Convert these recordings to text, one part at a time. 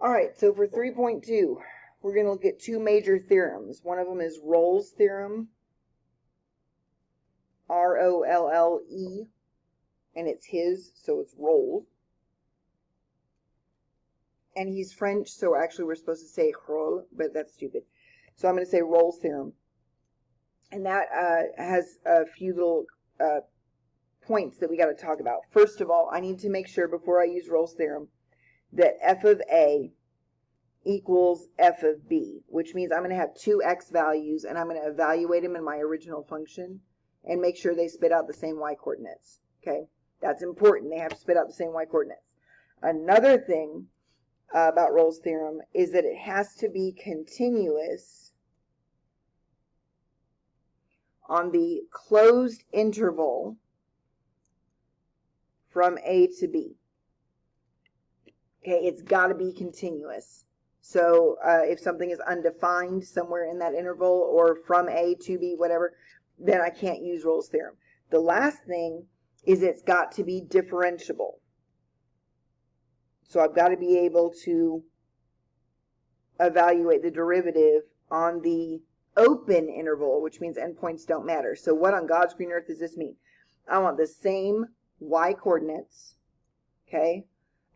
All right, so for 3.2, we're going to look at two major theorems. One of them is Rolle's theorem, R-O-L-L-E, and it's his, so it's Rolle. And he's French, so actually we're supposed to say Rolle, but that's stupid. So I'm going to say Rolle's theorem. And that has a few little points that we got to talk about. First of all, I need to make sure before I use Rolle's theorem that f of a equals f of b, which means I'm going to have two x values and I'm going to evaluate them in my original function and make sure they spit out the same y coordinates. Okay, that's important. They have to spit out the same y coordinates. Another thing about Rolle's theorem is that it has to be continuous on the closed interval from a to b. Okay, it's got to be continuous. So if something is undefined somewhere in that interval or from a to b, whatever, then I can't use Rolle's theorem. The last thing is it's got to be differentiable. So I've got to be able to evaluate the derivative on the open interval, which means endpoints don't matter. So what on God's green earth does this mean? I want the same y coordinates, okay?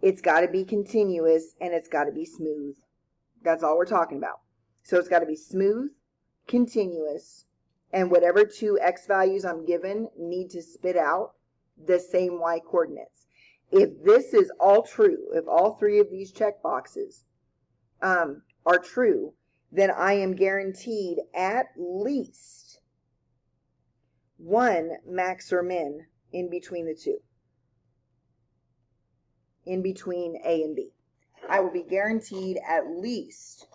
It's got to be continuous and it's got to be smooth. That's all we're talking about. So it's got to be smooth, continuous, and whatever two x values I'm given need to spit out the same y coordinates. If this is all true, if all three of these check boxes are true, then I am guaranteed at least one max or min in between the two, in between A and B. I will be guaranteed at least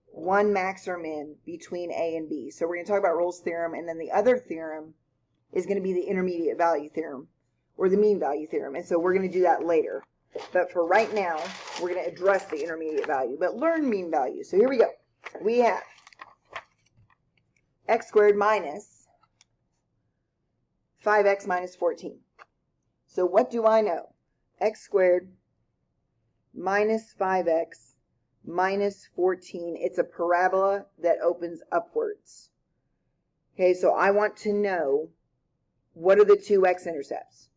one max or min between A and B. So we're going to talk about Rolle's theorem, and then the other theorem is going to be the intermediate value theorem, or the mean value theorem. And so we're going to do that later. But for right now, we're going to address the intermediate value, but learn mean value. So here we go. We have x squared minus 5x minus 14. So what do I know? X squared minus 5x minus 14. It's a parabola that opens upwards. Okay, so I want to know what are the two x-intercepts.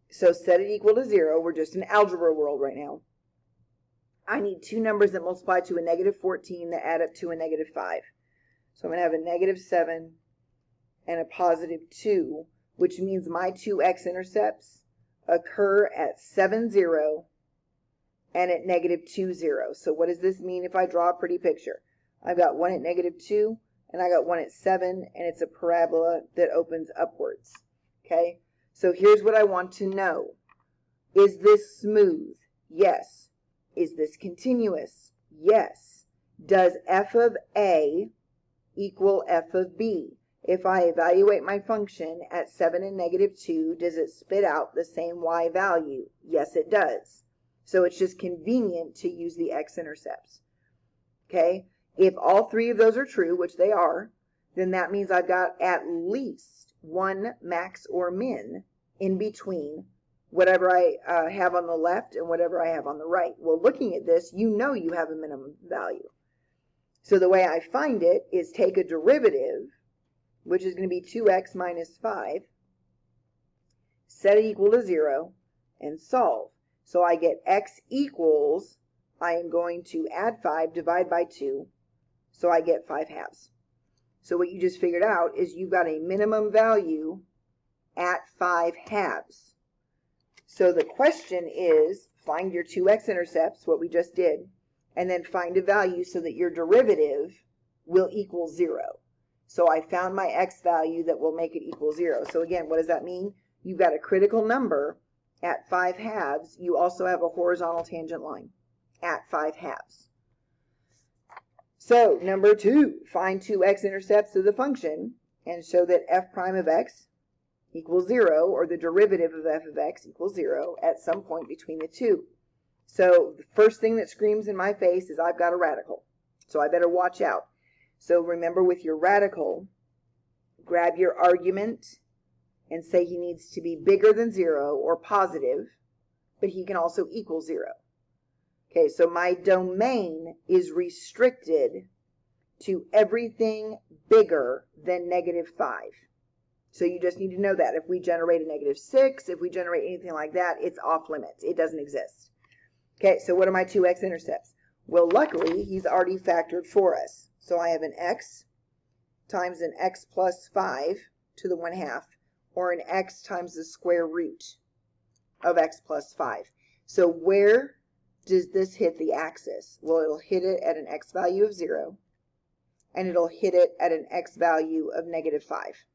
So set it equal to 0. We're just in algebra world right now. I need two numbers that multiply to a negative 14 that add up to a negative 5. So I'm going to have a negative 7 and a positive 2, which means my two x-intercepts occur at 7, 0 and at negative 2, 0. So what does this mean if I draw a pretty picture? I've got one at negative 2 and I got one at 7, and it's a parabola that opens upwards. Okay? So here's what I want to know. Is this smooth? Yes. Is this continuous? Yes. Does f of a equal f of b? If I evaluate my function at 7 and negative 2, does it spit out the same y value? Yes, it does. So it's just convenient to use the x-intercepts. Okay? If all three of those are true, which they are, then that means I've got at least one max or min in between whatever I have on the left and whatever I have on the right. Well, looking at this, you know you have a minimum value. So the way I find it is take a derivative, which is going to be 2x minus 5, set it equal to 0, and solve. So I get x equals, I am going to add 5, divide by 2, so I get 5 halves. So what you just figured out is you've got a minimum value at 5 halves. So the question is, find your two x-intercepts, what we just did, and then find a value so that your derivative will equal 0. So I found my x value that will make it equal 0. So again, what does that mean? You've got a critical number at 5 halves. You also have a horizontal tangent line at 5 halves. So number 2, find two x-intercepts of the function and show that f prime of x equals 0, or the derivative of f of x equals 0 at some point between the two. So the first thing that screams in my face is I've got a radical. So I better watch out. So remember, with your radical, grab your argument and say he needs to be bigger than 0 or positive, but he can also equal 0. Okay, so my domain is restricted to everything bigger than -5. So you just need to know that. If we generate a -6, if we generate anything like that, it's off limits. It doesn't exist. Okay, so what are my two x-intercepts? Well, luckily, he's already factored for us. So I have an x times an x plus 5 to the 1/2, or an x times the square root of x plus 5. So where does this hit the axis? Well, it'll hit it at an x value of 0, and it'll hit it at an x value of -5.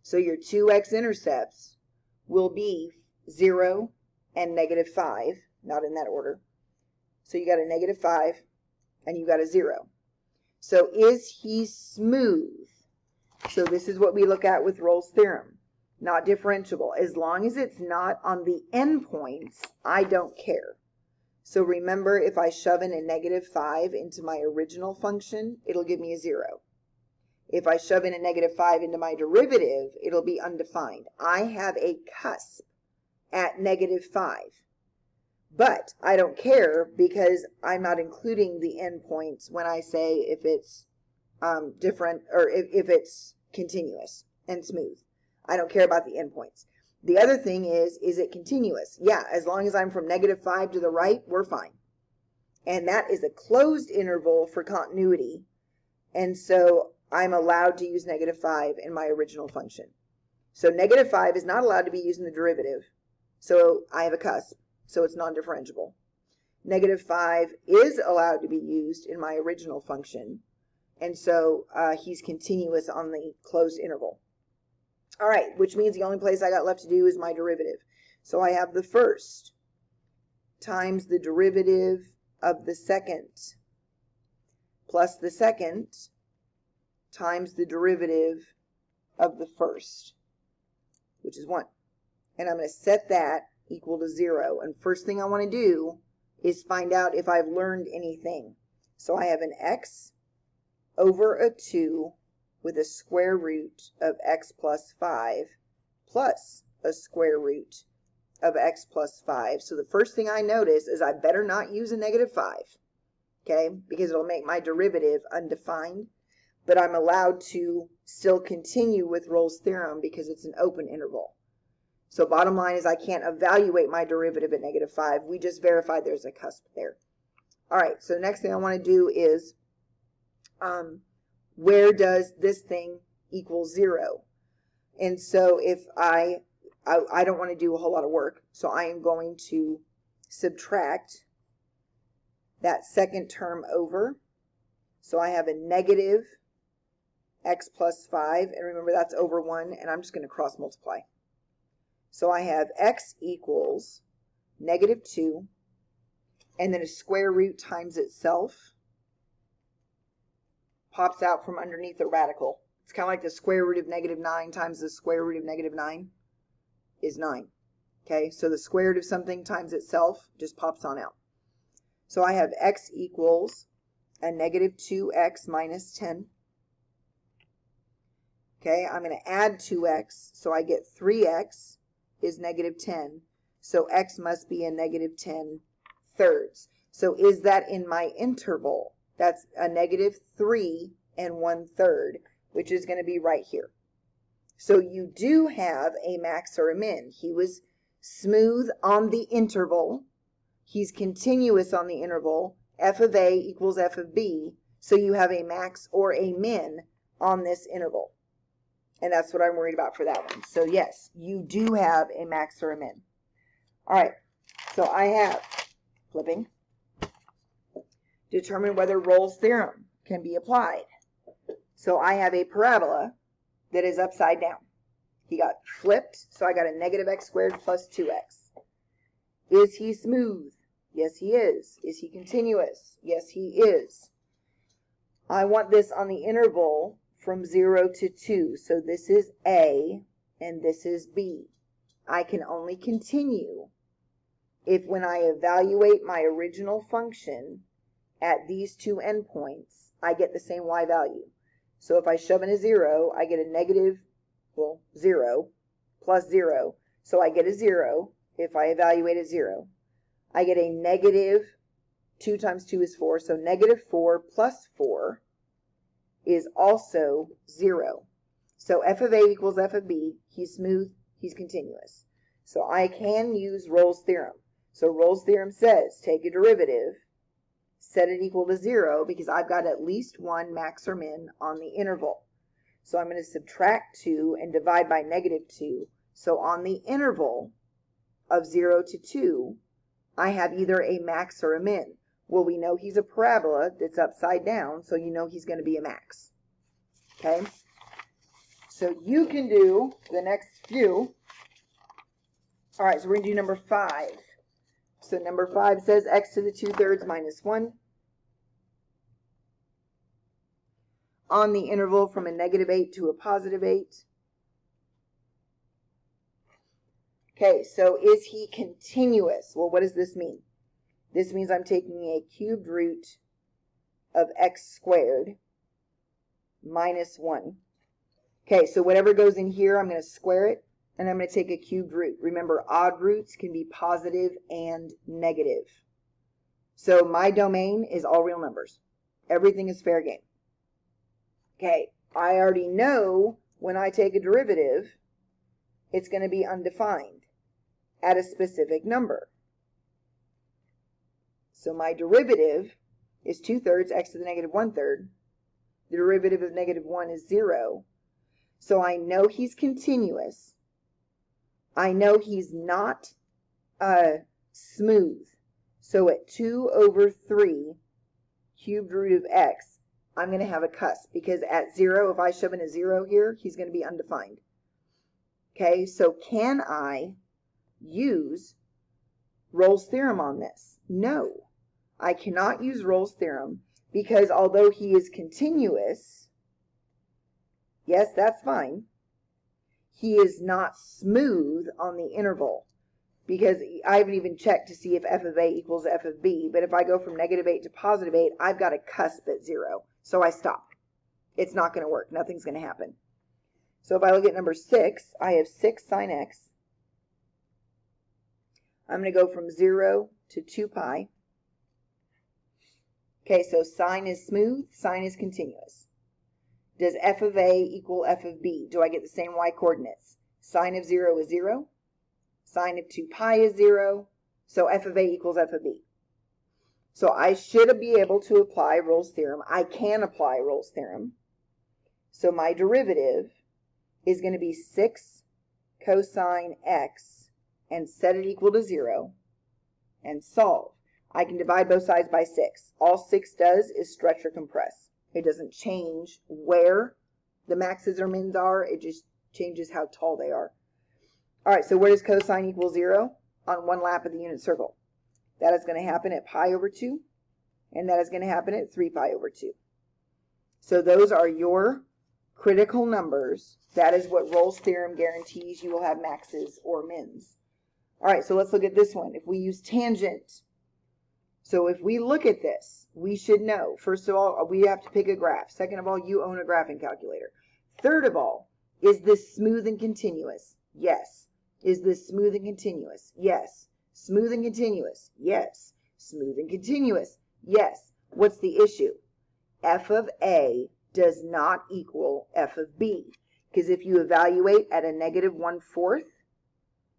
So your two x-intercepts will be 0 and -5, not in that order. So you got a -5 and you got a 0. So is he smooth? So this is what we look at with Rolle's theorem, not differentiable. As long as it's not on the endpoints, I don't care. So remember, if I shove in a -5 into my original function, it'll give me a 0. If I shove in a -5 into my derivative, it'll be undefined. I have a cusp at -5. But I don't care because I'm not including the endpoints when I say if it's different or if it's continuous and smooth. I don't care about the endpoints. The other thing is it continuous? Yeah, as long as I'm from -5 to the right, we're fine. And that is a closed interval for continuity. And so I'm allowed to use -5 in my original function. So -5 is not allowed to be used in the derivative. So I have a cusp, so it's non-differentiable. -5 is allowed to be used in my original function. And so he's continuous on the closed interval. All right, which means the only place I got left to do is my derivative. So I have the first times the derivative of the second plus the second times the derivative of the first, which is 1. And I'm going to set that equal to 0. And first thing I want to do is find out if I've learned anything. So I have an x over a 2 with a square root of x plus 5 plus a square root of x plus 5. So the first thing I notice is I better not use a -5, okay, because it'll make my derivative undefined. But I'm allowed to still continue with Rolle's theorem because it's an open interval. So bottom line is I can't evaluate my derivative at -5. We just verified there's a cusp there. All right, so next thing I want to do is where does this thing equal 0? And so if I don't want to do a whole lot of work, so I am going to subtract that second term over. So I have a negative x plus 5, and remember that's over 1, and I'm just going to cross multiply. So I have x equals -2, and then a square root times itself pops out from underneath the radical. It's kind of like the square root of -9 times the square root of -9 is 9. Okay, so the square root of something times itself just pops on out. So I have x equals a -2x minus 10. Okay, I'm going to add 2x, so I get 3x is -10. So x must be a -10 thirds. So is that in my interval? That's a -3 1/3, which is going to be right here. So you do have a max or a min. He was smooth on the interval. He's continuous on the interval. F of A equals F of B. So you have a max or a min on this interval. And that's what I'm worried about for that one. So yes, you do have a max or a min. All right, so I have, flipping, determine whether Rolle's theorem can be applied. So I have a parabola that is upside down. He got flipped, so I got a -x² plus 2x. Is he smooth? Yes, he is. Is he continuous? Yes, he is. I want this on the interval from 0 to 2. So this is A and this is B. I can only continue if when I evaluate my original function at these two endpoints, I get the same y value. So if I shove in a 0, I get a -0 plus 0. So I get a 0 if I evaluate at 0. I get a negative 2 times 2 is 4, so negative 4 plus 4 is also 0. So f of a equals f of b. He's smooth, he's continuous. So I can use Rolle's theorem. So Rolle's theorem says take a derivative, set it equal to 0, because I've got at least one max or min on the interval. So I'm going to subtract 2 and divide by negative 2. So on the interval of 0 to 2, I have either a max or a min. Well, we know he's a parabola that's upside down, so you know he's going to be a max. Okay? So you can do the next few. All right, so we're going to do number 5. So number 5 says x to the 2/3 minus 1 on the interval from a negative 8 to a positive 8. Okay, so is he continuous? Well, what does this mean? This means I'm taking a cubed root of x squared minus 1. Okay, so whatever goes in here, I'm going to square it, and I'm going to take a cubed root. Remember, odd roots can be positive and negative. So my domain is all real numbers. Everything is fair game. Okay, I already know when I take a derivative, it's going to be undefined at a specific number. So my derivative is 2/3 x to the negative 1/3. The derivative of negative 1 is 0. So I know he's continuous. I know he's not smooth. So at 2/3 cubed root of x, I'm going to have a cusp, because at 0, if I shove in a 0 here, he's going to be undefined. Okay, so can I use Rolle's theorem on this? No, I cannot use Rolle's theorem, because although he is continuous, yes, that's fine, he is not smooth on the interval, because I haven't even checked to see if f of a equals f of b, but if I go from negative 8 to positive 8, I've got a cusp at 0, so I stop. It's not going to work. Nothing's going to happen. So if I look at number 6, I have 6 sine x. I'm going to go from 0 to 2 pi. Okay, so sine is smooth, sine is continuous. Does f of a equal f of b? Do I get the same y coordinates? Sine of 0 is 0. Sine of 2 pi is 0. So f of a equals f of b. So I should be able to apply Rolle's theorem. I can apply Rolle's theorem. So my derivative is going to be 6 cosine x and set it equal to 0 and solve. I can divide both sides by 6. All 6 does is stretch or compress. It doesn't change where the maxes or mins are. It just changes how tall they are. All right, so where does cosine equal 0? On one lap of the unit circle. That is going to happen at pi over 2, and that is going to happen at 3 pi over 2. So those are your critical numbers. That is what Rolle's theorem guarantees you will have maxes or mins. All right, so let's look at this one. If we use tangent, so if we look at this, we should know, first of all, we have to pick a graph. Second of all, you own a graphing calculator. Third of all, is this smooth and continuous? Yes. Is this smooth and continuous? Yes. Smooth and continuous? Yes. Smooth and continuous? Yes. What's the issue? F of A does not equal F of B. Because if you evaluate at a negative 1/4,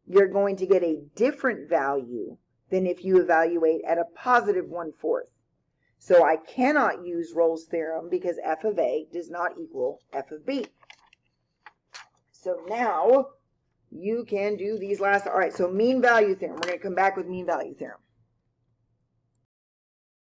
you're going to get a different value than if you evaluate at a positive 1/4. So I cannot use Rolle's theorem because f of a does not equal f of b. So now you can do these last. All right, so mean value theorem. We're going to come back with mean value theorem.